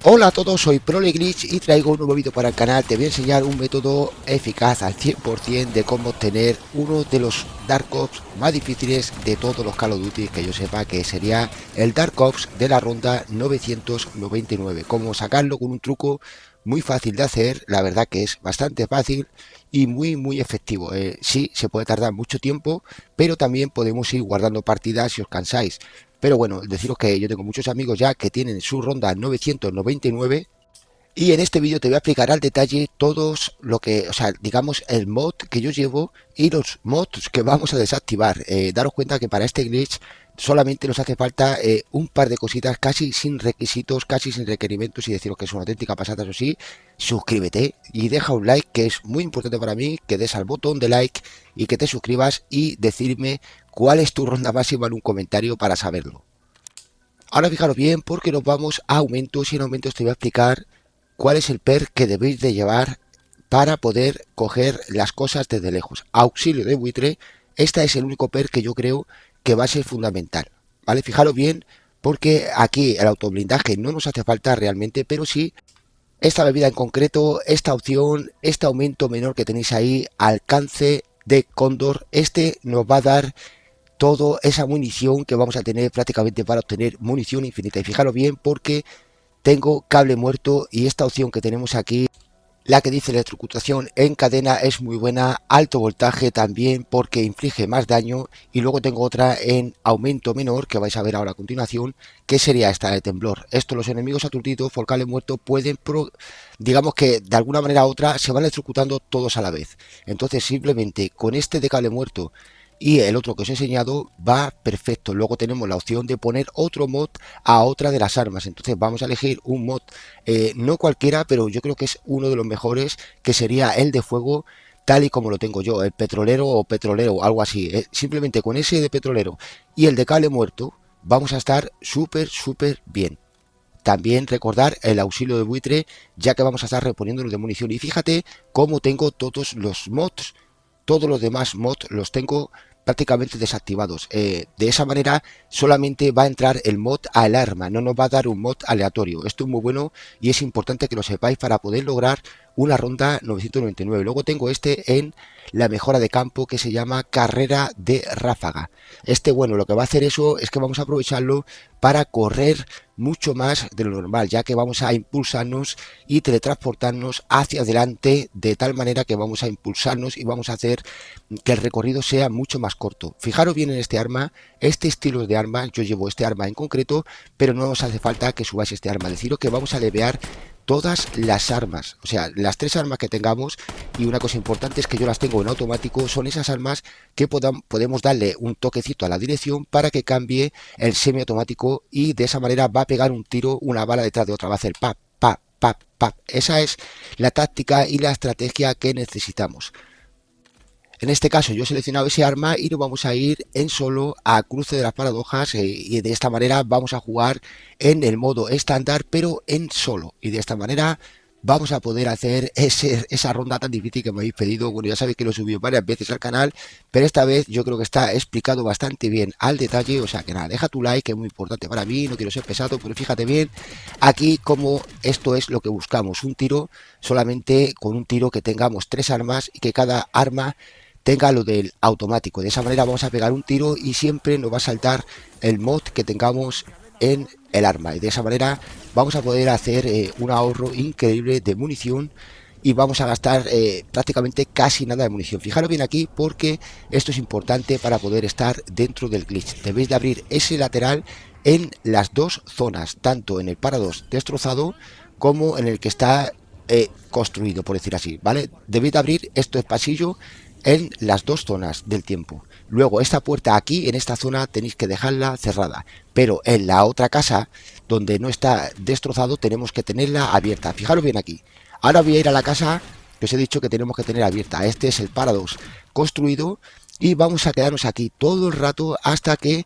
Hola a todos, soy ProleGlitch y traigo un nuevo vídeo para el canal. Te voy a enseñar un método eficaz al 100% de cómo obtener uno de los Dark Ops más difíciles de todos los Call of Duty que yo sepa, que sería el Dark Ops de la ronda 999. Cómo sacarlo con un truco muy fácil de hacer, la verdad que es bastante fácil y muy efectivo. Sí, se puede tardar mucho tiempo, pero también podemos ir guardando partidas si os cansáis. Pero bueno, deciros que yo tengo muchos amigos ya que tienen su ronda 999 y en este vídeo te voy a explicar al detalle todos lo que, o sea, digamos el mod que yo llevo y los mods que vamos a desactivar. Daros cuenta que para este glitch solamente nos hace falta un par de cositas casi sin requisitos, casi sin requerimientos, y deciros que es una auténtica pasada. Eso sí, suscríbete y deja un like, que es muy importante para mí, que des al botón de like y que te suscribas y decirme cuál es tu ronda máxima en un comentario para saberlo. Ahora fijaros bien porque nos vamos a aumentos y en aumentos te voy a explicar cuál es el perk que debéis de llevar para poder coger las cosas desde lejos. Auxilio de buitre, esta es el único perk que yo creo que va a ser fundamental, ¿vale? Fijaros bien porque aquí el autoblindaje no nos hace falta realmente, pero sí esta bebida en concreto, esta opción, este aumento menor que tenéis ahí, alcance de cóndor, este nos va a dar toda esa munición que vamos a tener prácticamente para obtener munición infinita. Y fijaros bien porque tengo cable muerto y esta opción que tenemos aquí, la que dice electrocutación en cadena, es muy buena. Alto voltaje también porque inflige más daño. Y luego tengo otra en aumento menor que vais a ver ahora a continuación, que sería esta de temblor. Esto, los enemigos aturdidos por cable muerto pueden, digamos que de alguna manera u otra se van electrocutando todos a la vez. Entonces simplemente con este de cable muerto y el otro que os he enseñado va perfecto. Luego tenemos la opción de poner otro mod a otra de las armas. Entonces vamos a elegir un mod, no cualquiera, pero yo creo que es uno de los mejores, que sería el de fuego, tal y como lo tengo yo, el petrolero o petrolero, algo así. Simplemente con ese de petrolero y el de cable muerto vamos a estar súper bien. También recordar el auxilio de buitre, ya que vamos a estar reponiéndonos de munición. Y fíjate cómo tengo todos los mods. Todos los demás mods los tengo prácticamente desactivados. De esa manera solamente va a entrar el mod al arma, no nos va a dar un mod aleatorio. Esto es muy bueno y es importante que lo sepáis para poder lograr una ronda 999. Luego tengo este en la mejora de campo que se llama carrera de ráfaga. Este, bueno, lo que va a hacer eso es que vamos a aprovecharlo para correr mucho más de lo normal, ya que vamos a impulsarnos y teletransportarnos hacia adelante, de tal manera que vamos a impulsarnos y vamos a hacer que el recorrido sea mucho más corto. Fijaros bien en este arma, este estilo de arma, yo llevo este arma en concreto, pero no nos hace falta que subáis este arma. Deciros que vamos a levear todas las armas, o sea, las tres armas que tengamos. Y una cosa importante es que yo las tengo en automático, son esas armas que podemos darle un toquecito a la dirección para que cambie el semiautomático, y de esa manera va a pegar un tiro, una bala detrás de otra, va a hacer pap, pap, pap, pap. Esa es la táctica y la estrategia que necesitamos. En este caso yo he seleccionado ese arma y nos vamos a ir en solo a cruce de las paradojas, y de esta manera vamos a jugar en el modo estándar pero en solo, y de esta manera vamos a poder hacer esa ronda tan difícil que me habéis pedido. Bueno, ya sabéis que lo he subido varias veces al canal, pero esta vez yo creo que está explicado bastante bien al detalle. O sea que nada, deja tu like, que es muy importante para mí, no quiero ser pesado, pero fíjate bien aquí como esto es lo que buscamos, un tiro, solamente con un tiro que tengamos tres armas y que cada arma tenga lo del automático. De esa manera vamos a pegar un tiro y siempre nos va a saltar el mod que tengamos en el arma, y de esa manera vamos a poder hacer un ahorro increíble de munición y vamos a gastar prácticamente casi nada de munición. Fijaros bien aquí porque esto es importante para poder estar dentro del glitch. Debéis de abrir ese lateral en las dos zonas, tanto en el parados destrozado como en el que está construido, por decir así, ¿vale? Debéis de abrir esto es pasillo en las dos zonas del tiempo. Luego esta puerta aquí en esta zona tenéis que dejarla cerrada, pero en la otra casa donde no está destrozado tenemos que tenerla abierta. Fijaros bien aquí. Ahora voy a ir a la casa que os he dicho que tenemos que tener abierta. Este es el parados construido y vamos a quedarnos aquí todo el rato hasta que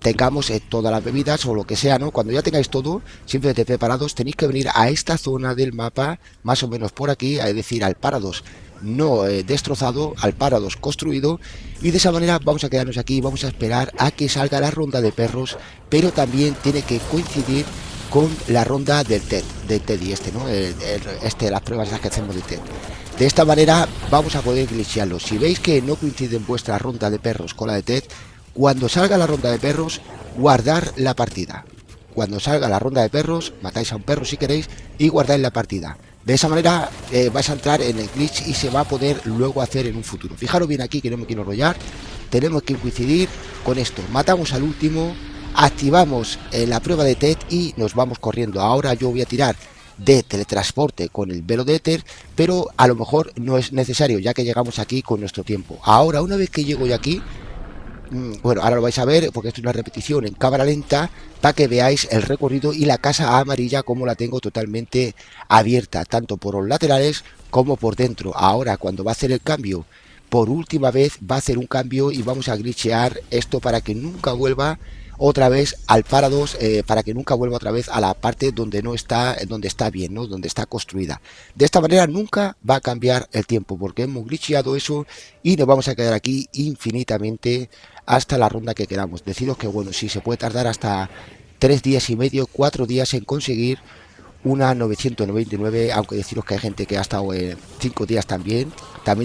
tengamos todas las bebidas o lo que sea, ¿no? Cuando ya tengáis todo simplemente preparados, tenéis que venir a esta zona del mapa, más o menos por aquí, es decir, al parados no destrozado, al parados construido, y de esa manera vamos a quedarnos aquí, vamos a esperar a que salga la ronda de perros, pero también tiene que coincidir con la ronda del Teddy este, ¿no? Las pruebas esas que hacemos de TED. De esta manera vamos a poder glitchearlo. Si veis que no coincide en vuestra ronda de perros con la de TED, cuando salga la ronda de perros, guardar la partida. Cuando salga la ronda de perros, matáis a un perro si queréis y guardáis la partida. De esa manera vais a entrar en el glitch y se va a poder luego hacer en un futuro. Fijaros bien aquí que no me quiero enrollar. Tenemos que coincidir con esto. Matamos al último, activamos la prueba de TED y nos vamos corriendo. Ahora yo voy a tirar de teletransporte con el velo de éter, pero a lo mejor no es necesario ya que llegamos aquí con nuestro tiempo. Ahora, una vez que llego yo aquí, bueno, ahora lo vais a ver porque esto es una repetición en cámara lenta para que veáis el recorrido y la casa amarilla como la tengo totalmente abierta, tanto por los laterales como por dentro. Ahora cuando va a hacer el cambio por última vez, va a hacer un cambio y vamos a glitchear esto para que nunca vuelva otra vez al parados, para que nunca vuelva otra vez a la parte donde no está, donde está bien, ¿no? Donde está construida. De esta manera nunca va a cambiar el tiempo porque hemos glitcheado eso y nos vamos a quedar aquí infinitamente hasta la ronda que queramos. Deciros que bueno, sí se puede tardar hasta 3 días y medio, 4 días en conseguir una 999, aunque deciros que hay gente que ha estado 5 días también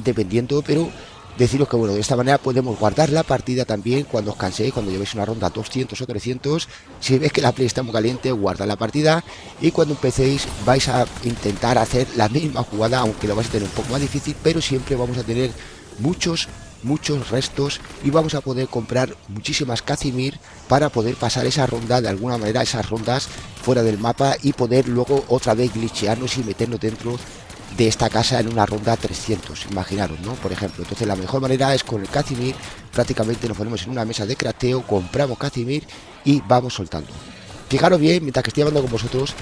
dependiendo, pero deciros que bueno, de esta manera podemos guardar la partida también cuando os canséis, cuando llevéis una ronda 200 o 300, si veis que la play está muy caliente, guardad la partida y cuando empecéis vais a intentar hacer la misma jugada, aunque lo vais a tener un poco más difícil, pero siempre vamos a tener muchos restos y vamos a poder comprar muchísimas Casimir para poder pasar esa ronda de alguna manera, esas rondas fuera del mapa y poder luego otra vez glitchearnos y meternos dentro de esta casa en una ronda 300, imaginaros, ¿no? Por ejemplo, entonces la mejor manera es con el Casimir, prácticamente nos ponemos en una mesa de crafteo, compramos Casimir y vamos soltando. Fijaros bien, mientras que estoy hablando con vosotros,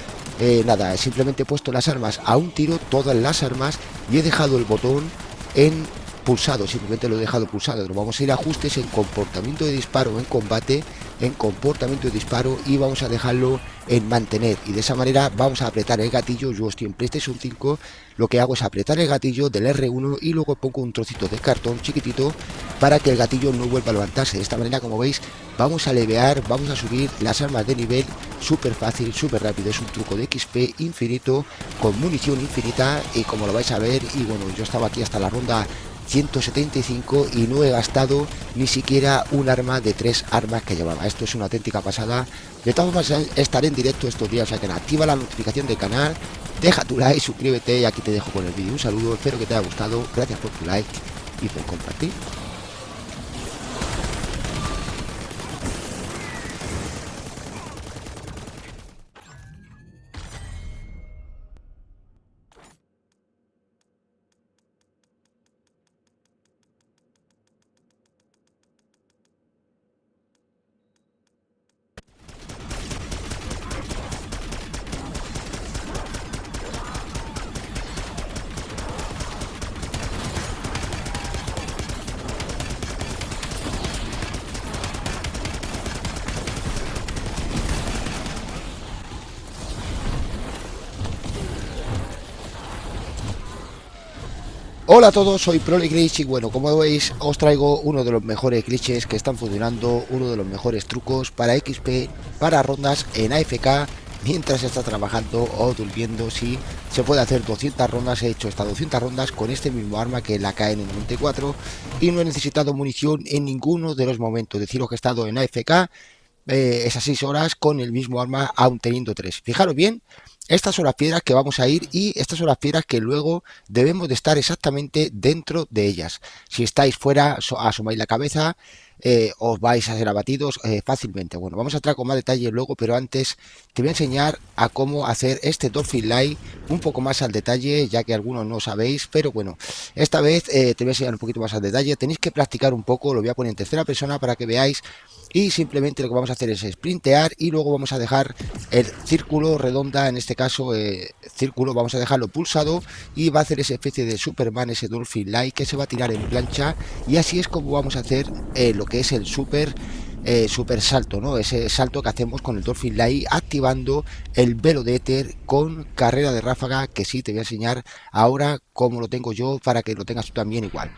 nada, simplemente he puesto las armas a un tiro, todas las armas, y he dejado el botón en pulsado, simplemente lo he dejado pulsado. Nos vamos a ir a ajustes en comportamiento de disparo en combate, en comportamiento de disparo y vamos a dejarlo en mantener y de esa manera vamos a apretar el gatillo. Yo estoy en PlayStation 5, lo que hago es apretar el gatillo del R1 y luego pongo un trocito de cartón chiquitito para que el gatillo no vuelva a levantarse. De esta manera, como veis, vamos a levear, vamos a subir las armas de nivel súper fácil, súper rápido. Es un truco de XP infinito con munición infinita y como lo vais a ver, y bueno, yo estaba aquí hasta la ronda 175 y no he gastado ni siquiera un arma de 3 armas que llevaba. Esto es una auténtica pasada. De todas formas estaré en directo estos días, o sea que activa la notificación del canal, deja tu like, suscríbete y aquí te dejo con el vídeo. Un saludo, espero que te haya gustado, gracias por tu like y por compartir. Hola a todos, soy ProLeGlitch y bueno, como veis os traigo uno de los mejores glitches que están funcionando, uno de los mejores trucos para XP, para rondas en AFK mientras está trabajando o durmiendo. Si se puede hacer 200 rondas, he hecho estas 200 rondas con este mismo arma que es la KN94 y no he necesitado munición en ninguno de los momentos. Deciros que he estado en AFK esas 6 horas con el mismo arma aún teniendo 3. Fijaros bien, estas son las piedras que vamos a ir y estas son las piedras que luego debemos de estar exactamente dentro de ellas. Si estáis fuera, asomáis la cabeza, os vais a ser abatidos fácilmente. Bueno, vamos a entrar con más detalle luego, pero antes te voy a enseñar a cómo hacer este Dolphin Light un poco más al detalle, ya que algunos no sabéis, pero bueno, esta vez te voy a enseñar un poquito más al detalle. Tenéis que practicar un poco, lo voy a poner en tercera persona para que veáis. Y simplemente lo que vamos a hacer es sprintear y luego vamos a dejar el círculo redonda, en este caso círculo, vamos a dejarlo pulsado y va a hacer esa especie de Superman, ese Dolphin Light que se va a tirar en plancha y así es como vamos a hacer lo que es el super salto, ¿no? Ese salto que hacemos con el Dolphin Light activando el velo de éter con carrera de ráfaga, que sí te voy a enseñar ahora cómo lo tengo yo para que lo tengas tú también igual.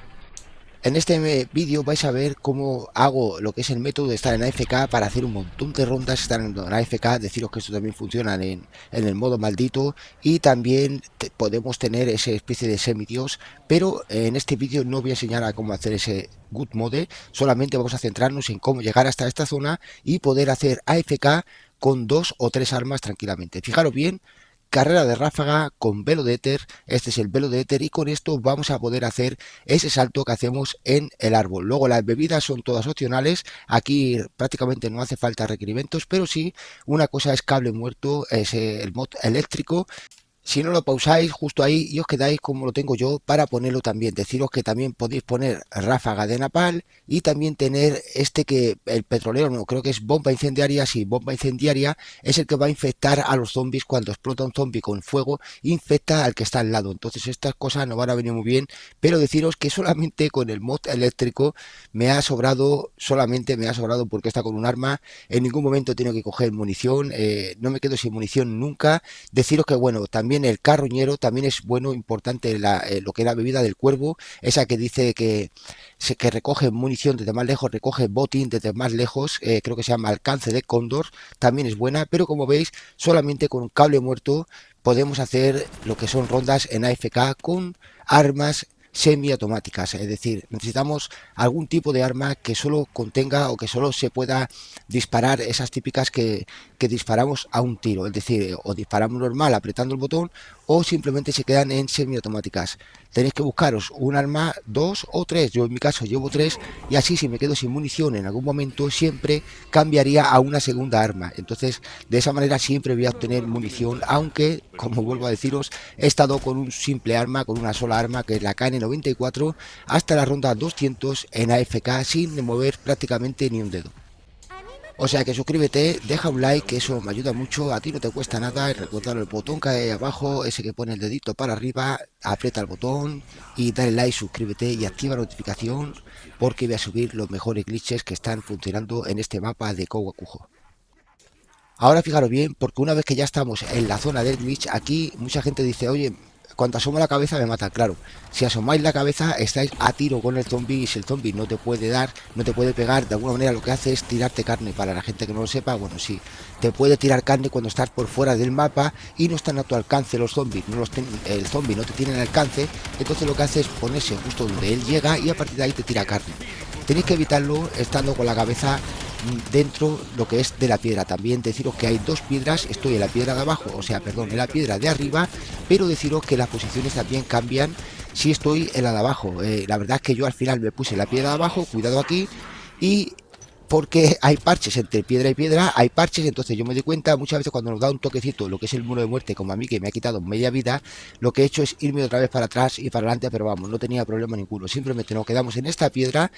En este vídeo vais a ver cómo hago lo que es el método de estar en AFK para hacer un montón de rondas, estar en AFK, deciros que esto también funciona en el modo maldito y también podemos tener esa especie de semidios, pero en este vídeo no voy a enseñar a cómo hacer ese good mode, solamente vamos a centrarnos en cómo llegar hasta esta zona y poder hacer AFK con 2 o 3 armas tranquilamente. Fijaros bien. Carrera de ráfaga con velo de éter, este es el velo de éter y con esto vamos a poder hacer ese salto que hacemos en el árbol. Luego las bebidas son todas opcionales, aquí prácticamente no hace falta requerimientos, pero sí una cosa es cable muerto, es el mod eléctrico. Si no lo pausáis justo ahí y os quedáis como lo tengo yo para ponerlo también. Deciros que también podéis poner ráfaga de napal y también tener este que el petrolero, no creo que es bomba incendiaria. Sí, bomba incendiaria es el que va a infectar a los zombies cuando explota un zombie con fuego, infecta al que está al lado. Entonces estas cosas no van a venir muy bien, pero deciros que solamente con el mod eléctrico me ha sobrado, solamente me ha sobrado porque está con un arma. En ningún momento he tenido que coger munición, no me quedo sin munición nunca. Deciros que bueno, también el carroñero también es bueno, importante lo que es la bebida del cuervo, esa que dice que recoge munición desde más lejos, recoge botín desde más lejos, creo que se llama alcance de cóndor, también es buena, pero como veis, solamente con un cable muerto podemos hacer lo que son rondas en AFK con armas semiautomáticas, es decir, necesitamos algún tipo de arma que solo contenga o que solo se pueda disparar esas típicas que disparamos a un tiro, es decir, o disparamos normal apretando el botón o simplemente se quedan en semiautomáticas. Tenéis que buscaros un arma, 2 o 3, yo en mi caso llevo 3 y así si me quedo sin munición en algún momento siempre cambiaría a una segunda arma, entonces de esa manera siempre voy a obtener munición, aunque como vuelvo a deciros he estado con un simple arma, con una sola arma que es la KN94 hasta la ronda 200 en AFK sin mover prácticamente ni un dedo. O sea que suscríbete, deja un like, que eso me ayuda mucho, a ti no te cuesta nada, y recuerda el botón que hay abajo, ese que pone el dedito para arriba, aprieta el botón y dale like, suscríbete y activa la notificación porque voy a subir los mejores glitches que están funcionando en este mapa de Kowakujo. Ahora fijaros bien, porque una vez que ya estamos en la zona del glitch, aquí mucha gente dice, oye, cuando asomo la cabeza me mata. Claro, si asomáis la cabeza estáis a tiro con el zombie y si el zombie no te puede dar, no te puede pegar, de alguna manera lo que hace es tirarte carne. Para la gente que no lo sepa, bueno, sí, te puede tirar carne cuando estás por fuera del mapa y no están a tu alcance los zombies, el zombie no te tiene en alcance, entonces lo que hace es ponerse justo donde él llega y a partir de ahí te tira carne. Tenéis que evitarlo estando con la cabeza dentro lo que es de la piedra. También deciros que hay dos piedras, estoy en la piedra de abajo, o sea, perdón, en la piedra de arriba, pero deciros que las posiciones también cambian si estoy en la de abajo. La verdad es que yo al final me puse la piedra de abajo, cuidado aquí, y porque hay parches entre piedra y piedra, hay parches, entonces yo me doy cuenta muchas veces cuando nos da un toquecito lo que es el muro de muerte, como a mí que me ha quitado media vida, lo que he hecho es irme otra vez para atrás y para adelante, pero vamos, no tenía problema ninguno, simplemente nos quedamos en esta piedra.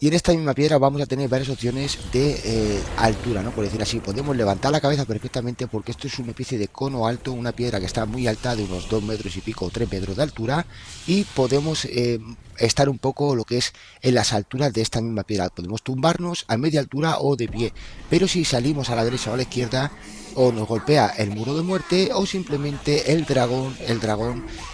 Y en esta misma piedra vamos a tener varias opciones de altura, ¿no? Por decir así, podemos levantar la cabeza perfectamente porque esto es una especie de cono alto, una piedra que está muy alta, de unos 2 metros y pico o 3 metros de altura, y podemos estar un poco lo que es en las alturas de esta misma piedra. Podemos tumbarnos a media altura o de pie, pero si salimos a la derecha o a la izquierda, o nos golpea el muro de muerte o simplemente el dragón,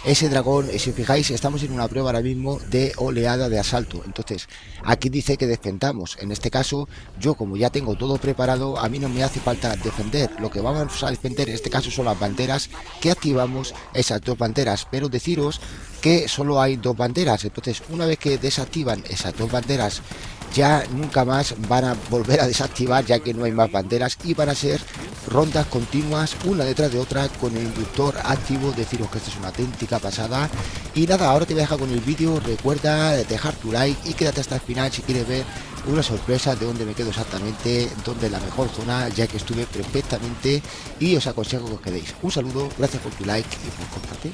ese dragón, si os fijáis, estamos en una prueba ahora mismo de oleada de asalto, entonces aquí dice que defendamos, en este caso yo como ya tengo todo preparado, a mí no me hace falta defender, lo que vamos a defender en este caso son las banderas que activamos, esas dos banderas, pero deciros que solo hay dos banderas, entonces una vez que desactivan esas dos banderas ya nunca más van a volver a desactivar, ya que no hay más banderas y van a ser rondas continuas una detrás de otra con el inductor activo. Deciros que esto es una auténtica pasada. Y nada, ahora te voy a dejar con el vídeo, recuerda dejar tu like y quédate hasta el final si quieres ver una sorpresa de dónde me quedo exactamente, dónde es la mejor zona, ya que estuve perfectamente y os aconsejo que os quedéis. Un saludo, gracias por tu like y por compartir.